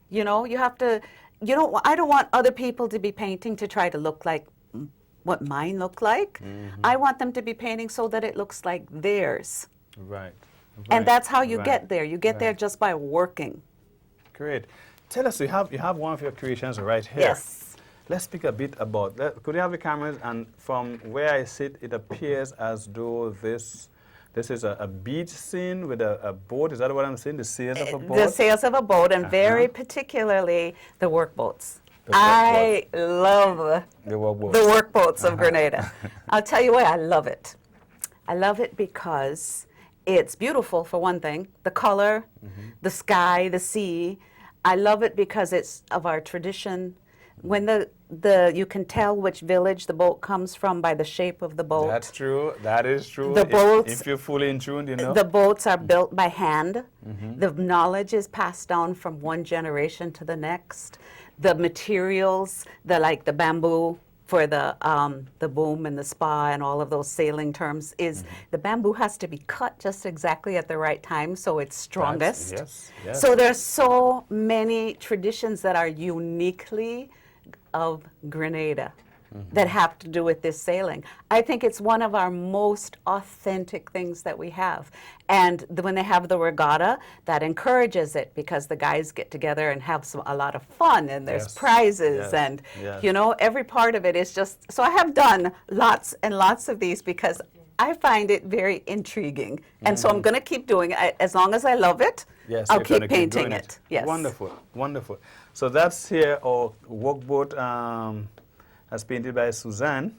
You know, you have to. I don't want other people to be painting to try to look like what mine look like. I want them to be painting so that it looks like theirs. Right. And that's how you right, get there. You get there right. just by working. Great. Tell us, you have one of your creations right here. Yes. Let's speak a bit about that. Could you have the cameras? And from where I sit, it appears as though this is a beach scene with a boat. Is that what I'm saying? The sails of a boat? The sails of a boat, and very particularly the workboats. The I love The workboat. the workboats of Grenada. I'll tell you why I love it. I love it because it's beautiful, for one thing. The color, the sky, the sea. I love it because it's of our tradition. When you can tell which village the boat comes from by the shape of the boat. That's true. That is true. The boats- if you're fully in tune, you know. The boats are built by hand. The knowledge is passed down from one generation to the next. The materials, the bamboo for the boom and the spa and all of those sailing terms, is the bamboo has to be cut just exactly at the right time so it's strongest. Yes, yes. So there's so many traditions that are uniquely of Grenada that have to do with this sailing. I think it's one of our most authentic things that we have. And when they have the regatta, that encourages it, because the guys get together and have a lot of fun, and there's Yes, prizes, yes, and yes. every part of it is just. So I have done lots and lots of these because I find it very intriguing, and so I'm going to keep doing it as long as I love it. Yes, I'll you're keep gonna painting doing it. Yes. Wonderful, wonderful. So that's here our workboat, as painted by Suzanne,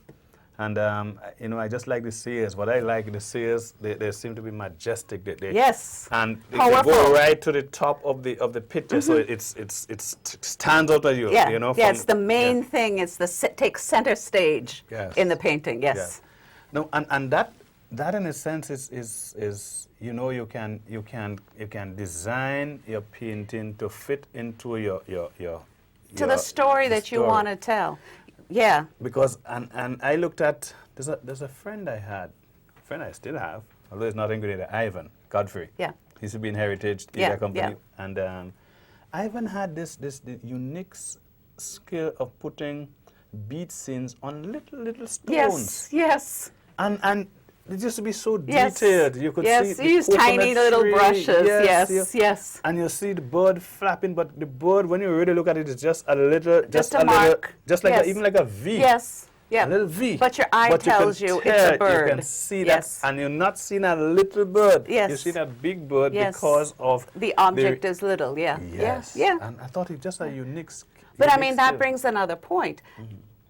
and I just like the sails. What I like, the sails, they seem to be majestic. Yes. And they Powerful. go right to the top of the picture, so it stands out at you. Yeah, You know. yeah, from- it's the main thing. It's takes center stage Yes. in the painting. Yes. Yeah. No, and that in a sense is you can design your painting to fit into your To the story that you want to tell. Yeah. Because and I looked at there's a friend I still have, although it's not in Grenada, Ivan Godfrey. Yeah. He used to be in Heritage Yeah, Media Company, yeah. and Ivan had this unique skill of putting bead scenes on little stones. Yes. Yes. And it used to be so Yes. detailed. You could Yes, see you use tiny coconut little tree. brushes. Yes, you- yes. And you see the bird flapping, but the bird, when you really look at it, it's just a little, Just a little, mark. just like Yes. even like a V. Yes. Yeah. A little V. But your eye But tells can you tell, it's a bird. You can see Yes. that, and you're not seeing a little bird. Yes. You're seeing a big bird Yes. because of The object is little. Yeah. Yes. Yeah. And I thought it just a unique. But I unique mean, that skill. brings another point.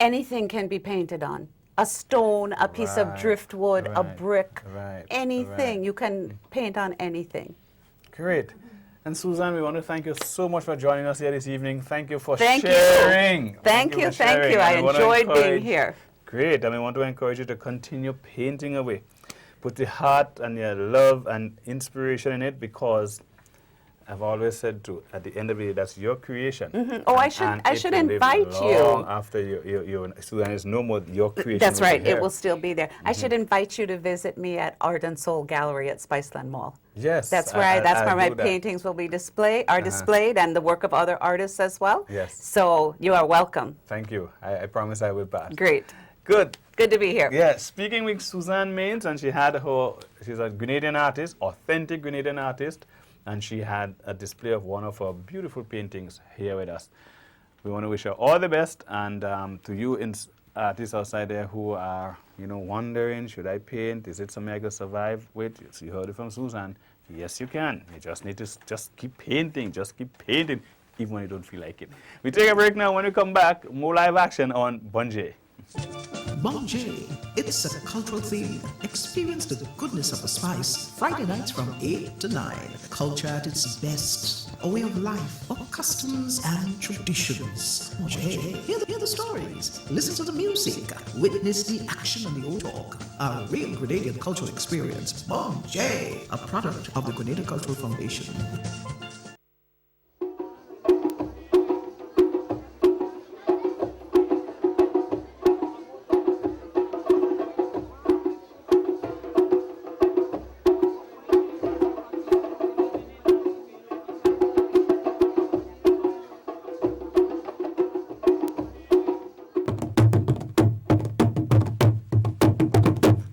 Anything can be painted on. A stone, a piece of Right, driftwood, a right, brick, right, anything. right. You can paint on anything. Great. And Suzanne, we want to thank you so much for joining us here this evening. Thank you for Thank you. sharing. Thank you, for thank sharing. you. I And we want to enjoyed being encourage- here. Great. And we want to encourage you to continue painting away. Put the heart and your love and inspiration in it, because I've always said to, at the end of the day, that's your creation. Oh, I And should it will live invite long you. after Suzanne is no more your creation. That's will be right. It here. will still be there. I should invite you to visit me at Art and Soul Gallery at Spiceland Mall. Yes. That's where that's where I'll my do that. paintings will be displayed, and the work of other artists as well. Yes. So you are welcome. Thank you. I promise I will pass. Great. Good. Good to be here. Yeah, speaking with Suzanne Mains, and she's a Grenadian artist, authentic Grenadian artist, and she had a display of one of her beautiful paintings here with us. We want to wish her all the best, and to you artists outside there who are, wondering, should I paint? Is it something I could survive with? So you heard it from Suzanne. Yes, you can. You just need to just keep painting, even when you don't feel like it. We take a break now. When we come back, more live action on Bunjay. Bonjay, it's a cultural theme. Experience the goodness of the spice. Friday nights from 8 to 9. Culture at its best. A way of life, of customs and traditions. Bonjay, hear the stories. Listen to the music. Witness the action and the old talk. A real Grenadian cultural experience. Bonjay, a product of the Grenada Cultural Foundation.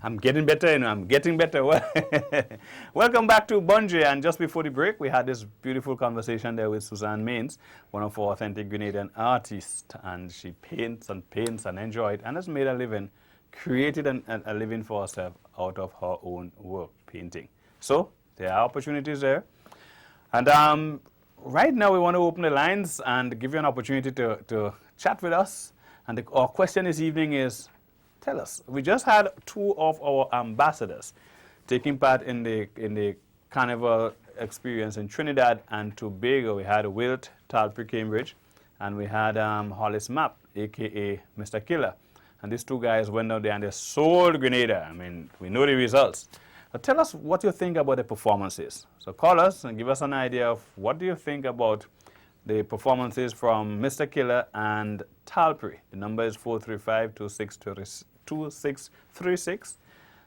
I'm getting better, I'm getting better. Welcome back to Bunjay, and just before the break, we had this beautiful conversation there with Suzanne Mains, one of our authentic Grenadian artists, and she paints and enjoyed, and has made a living, created a living for herself out of her own work, painting. So, there are opportunities there. And right now, we want to open the lines and give you an opportunity to chat with us. And our question this evening is, tell us, we just had two of our ambassadors taking part in the carnival experience in Trinidad and Tobago. We had Wilt Talpri Cambridge, and we had Hollis Map, a.k.a. Mr. Killer. And these two guys went out there and they sold Grenada. I mean, we know the results. But tell us what you think about the performances. So call us and give us an idea of what do you think about the performances from Mr. Killer and Talpri. The number is 435-2636.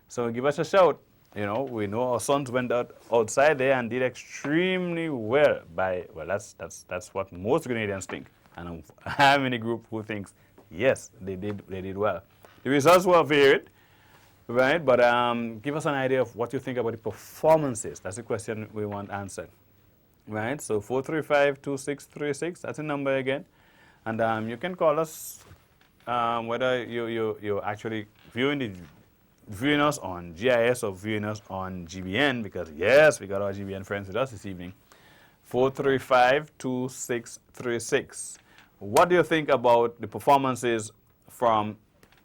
So give us a shout. We know our sons went outside there and did extremely well. That's what most Grenadians think. And I'm in a group who thinks, yes, they did well. The results were varied, right? But give us an idea of what you think about the performances. That's the question we want answered. Right, so 435-2636, that's the number again. And you can call us whether you're actually viewing us on GIS or viewing us on GBN, because yes, we got our GBN friends with us this evening. 435-2636. What do you think about the performances from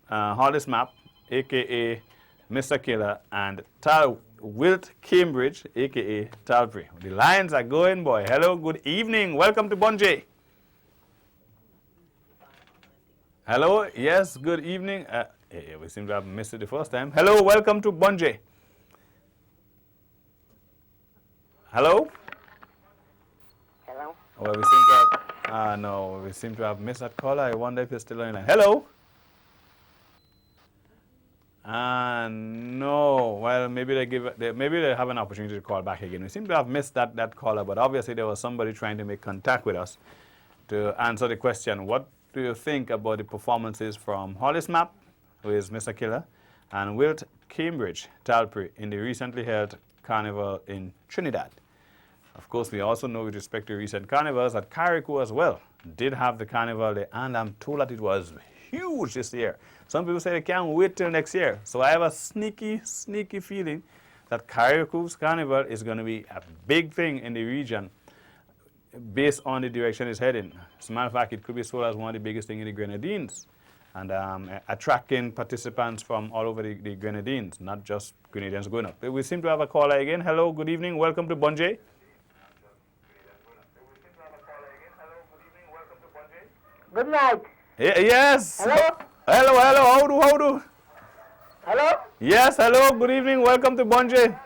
Hollis Map, a.k.a. Mr. Killer, and Wilt Cambridge, a.k.a. Talpri? The lines are going, boy. Hello, good evening. Welcome to Bunjay. Hello, yes, good evening. We seem to have missed it the first time. Hello, welcome to Bunjay. Hello? Hello? Well, we seem to have, no, we seem to have missed that caller. I wonder if you're still on the line. Hello? No. Well, maybe they have an opportunity to call back again. We seem to have missed that caller, but obviously there was somebody trying to make contact with us to answer the question. What do you think about the performances from Hollis Map, who is Mr. Killer, and Wilt Cambridge, Talpre, in the recently held carnival in Trinidad. Of course, we also know with respect to recent carnivals that Carriacou as well did have the carnival there, and I'm told that it was huge this year. Some people say they can't wait till next year. So I have a sneaky feeling that Carriacou's carnival is going to be a big thing in the region based on the direction it's heading. As a matter of fact, it could be sold as one of the biggest things in the Grenadines, and attracting participants from all over the Grenadines, not just Grenadians going up. We seem to have a caller again. Hello, good evening. Welcome to Bonje. Good night. Yes. Hello? Hello. How do? Hello? Yes, hello. Good evening. Welcome to Bonje.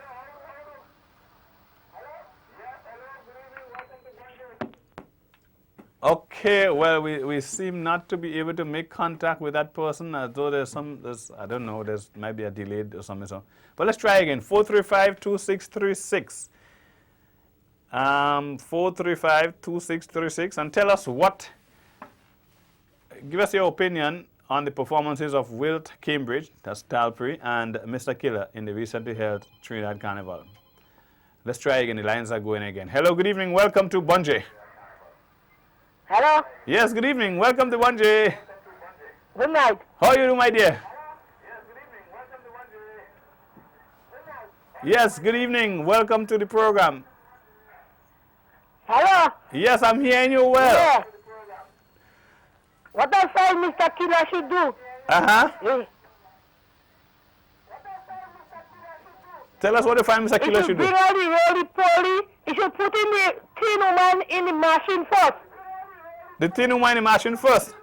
Okay, well, we seem not to be able to make contact with that person, as though I don't know, might be a delay or something. So. But let's try again. 435-2636. 435-2636, and tell us give us your opinion on the performances of Wilt Cambridge, that's Talpre, and Mr. Killer in the recently held Trinidad Carnival. Let's try again. The lines are going again. Hello, good evening. Welcome to Bonje. Hello? Yes, good evening. Welcome to Bonje. Good night. How are you doing, my dear? Yes, good evening. Welcome to the program. Hello? Yes, I'm hearing you well. Yeah. What I say Mr. Killer should do? Uh-huh. Yeah. Tell us what the fine Mr. He Killer should should do. bring all the roly-poly. He should put in the tin woman in the machine first. The tin woman in the machine first.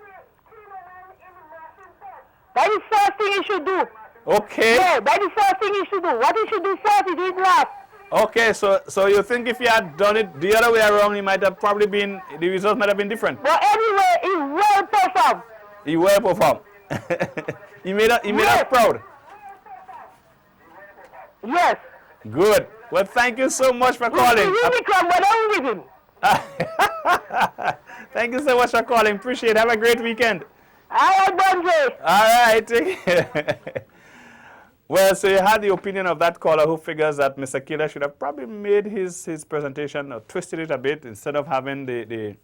That is the first thing he should do. Okay. Yeah, that is the first thing he should do. What he should do first, he do it last. Okay, so you think if he had done it the other way around, the results might have been different. But anyway, he well performed. He well performed. he made us proud. Yes. Good. Well, thank you so much for calling. He's unicorn, but I'm with him. Thank you so much for calling. Appreciate it. Have a great weekend. All right, Bonje. All right. Take care. Well, so you had the opinion of that caller who figures that Mr. Killer should have probably made his presentation or twisted it a bit instead of having the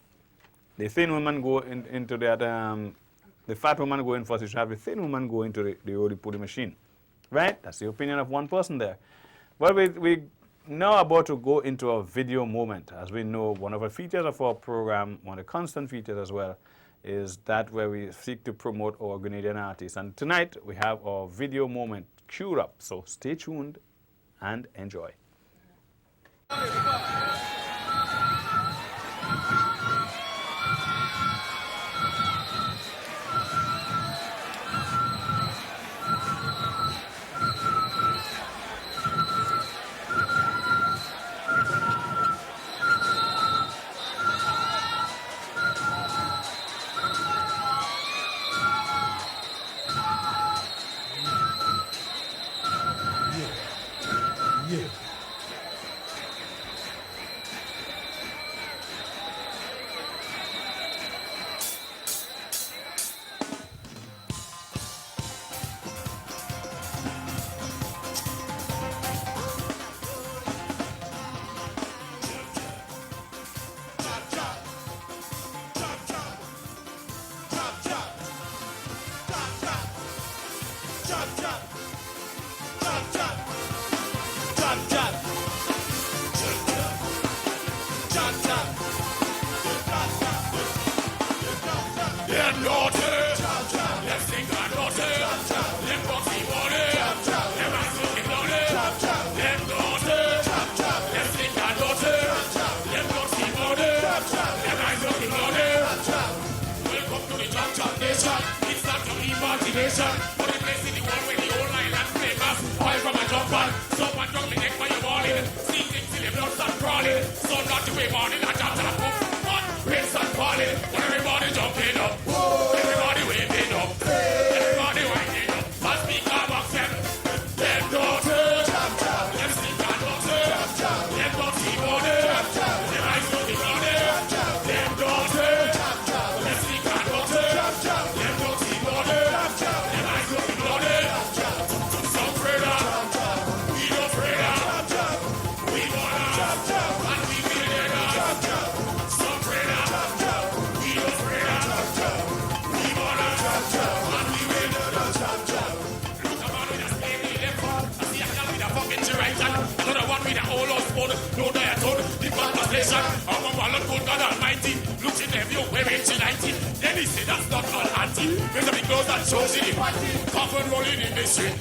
thin woman go into that, the fat woman go in first. You should have the thin woman go into the roly-poly machine. Right? That's the opinion of one person there. Well, we now about to go into a video moment. As we know, one of the features of our program, one of the constant features as well, is that where we seek to promote our Grenadian artists. And tonight, we have our video moment queued up. So stay tuned and enjoy. But the place in the world where the whole island famous. Oil from a jump on, soap and drum, the neck for your God Almighty, looks in them, you wearing 90. Then he said that's not all auntie. There's a big clothes and shows in the party. Coffin rolling in the street.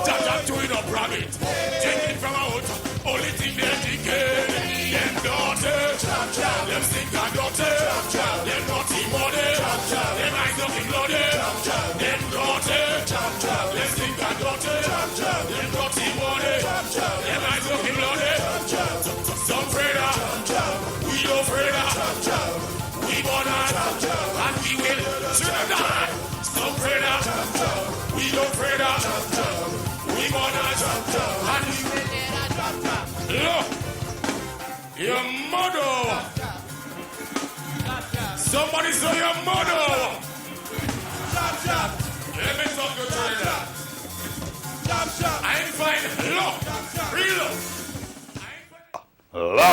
Jack doing up rabbit. Drinking from a hotel. Only thing they're drinking. Them daughters. Them stinker daughters. Them naughty money. Them eyes looking bloody. Them daughters. Them stinker daughters. Them naughty money. Them eyes looking bloody. Some afraid we don't afraid we born and we will soon die. Some afraid we don't afraid we born and we will. Look, your mother. Somebody say your mother. Let me talk to Trinidad. I ain't fine. Look, real. La.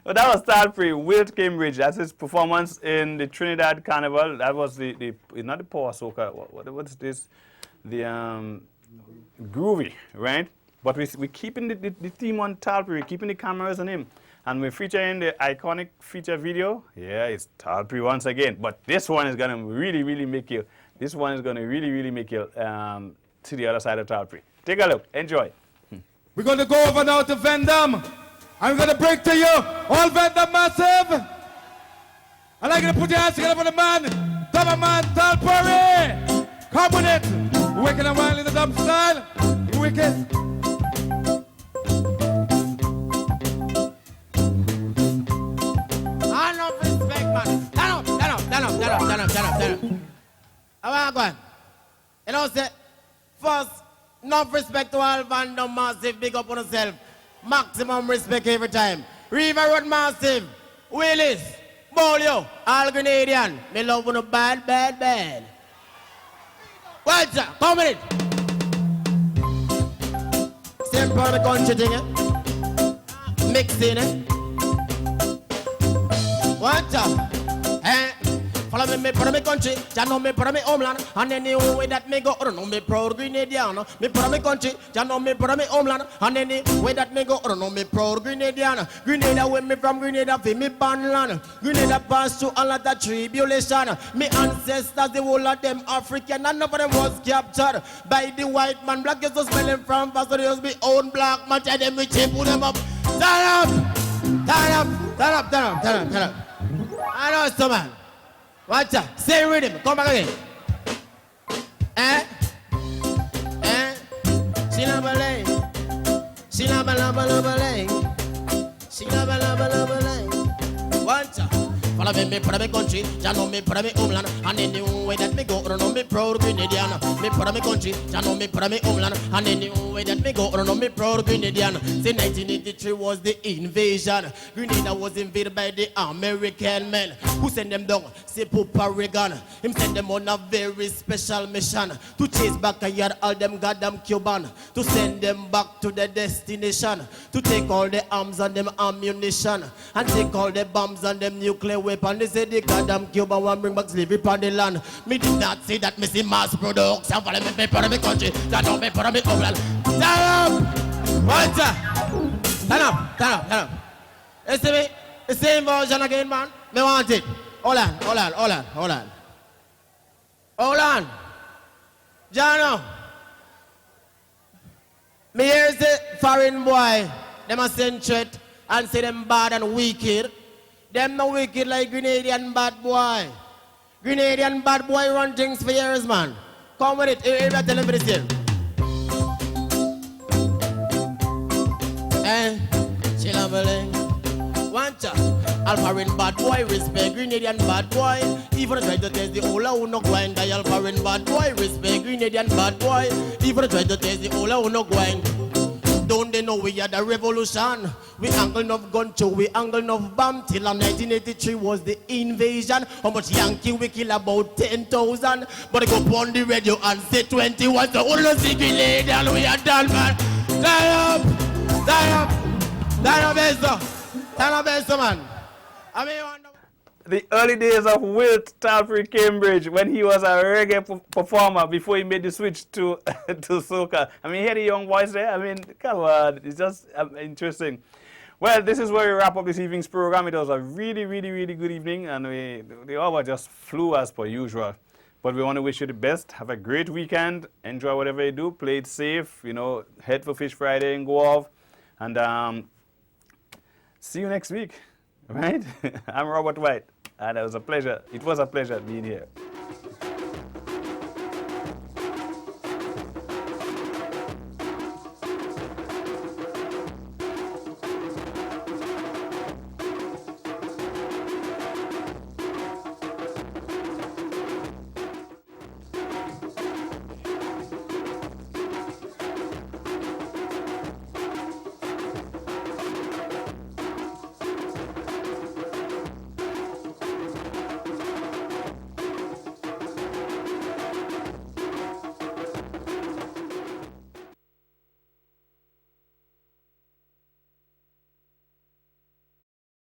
Well, that was Talpree, Wilt Cambridge. That's his performance in the Trinidad Carnival. That was the not the power soca. What's this? The groovy, right? But we're keeping the theme on Talpree, keeping the cameras on him. And we're featuring the iconic feature video. Yeah, it's Talpree once again. But this one is going to really make you, to the other side of Talpree. Take a look. Enjoy. We're going to go over now to Vendam. I'm going to break to you, all Vendam massive. I'd like you to put your hands together for the man, Dubber Man Talpree. Come with it. Wicked and wild in the dub style. Wicked. Enough respect, man. Stand up. I want to go on. You know, say, first, enough respect to all Vandam Massive, big up on yourself. Maximum respect every time. River Road Massive, Willis, Bolio, all Grenadian. Me love you no bad. Watch out, come with it. Same part of the country thing, eh? Mixing, eh? Watch out. Follow me for me country, ya know me for me homeland. And any way that me go, know me proud Grenadian. Me for me country, ya know me for me homeland. And any way that me go, know me proud Grenadian. Grenada when me from Grenada, fi me born land. Grenada pass through a lot of tribulation. Me ancestors, the whole of them African, and none of them was captured by the white man. Black is so smelling from fast, so they just be own black man. Tell them we chip them up. Turn up. I know it's so man. Watch out. Say rhythm. Come back again. She love a lane. She love a lane. Watch out. Follow me for me country, ya know me for me homeland. And any way that me go, know me proud Grenadian. Me for me country, ya know me for me homeland. And any way that me go, know me proud Grenadian. Say 1983 was the invasion. Grenada was invaded by the American men. Who sent them down? Say Papa Reagan. Him send them on a very special mission to chase back and yard all them goddamn Cuban. To send them back to their destination. To take all the arms and them ammunition. And take all the bombs and them nuclear weapon. They say the goddamn Cuban want bring back slavery upon the land. Me did not say that me see mass production. Follow me for me country, that don't me for me homeland. Stand up! Watch out! Stand up! You see me? The same version again, man. Me want it. Hold on. Jano. Me hear the foreign boy. Them a send threat and say them bad and wicked. Them no wicked like Grenadian bad boy. Grenadian bad boy run things for years, man. Come with it. Here, tell them this here. She love a ling. One shot. Alpharin bad boy, respect Grenadian bad boy. Even try to test the Ola who no grind. Die Alpharin bad boy, respect Grenadian bad boy. Even try to test the Ola who no grind. Don't they know we had a revolution? We angle enough gun to we angle enough bomb. Till 1983 was the invasion. How much Yankee we kill? About 10,000. But I go on the radio and say 21. So all the secret lady and we are done, man. Stand up, man. I mean, the early days of Wilt Talpree Cambridge when he was a reggae performer before he made the switch to to soca. I mean, hear the young voice there. I mean, come on, it's just interesting. Well, this is where we wrap up this evening's program. It was a really, really, really good evening, and the hour just flew as per usual. But we want to wish you the best. Have a great weekend. Enjoy whatever you do. Play it safe. You know, head for Fish Friday and go off. And see you next week. Right? I'm Robert White, and it was a pleasure. It was a pleasure being here.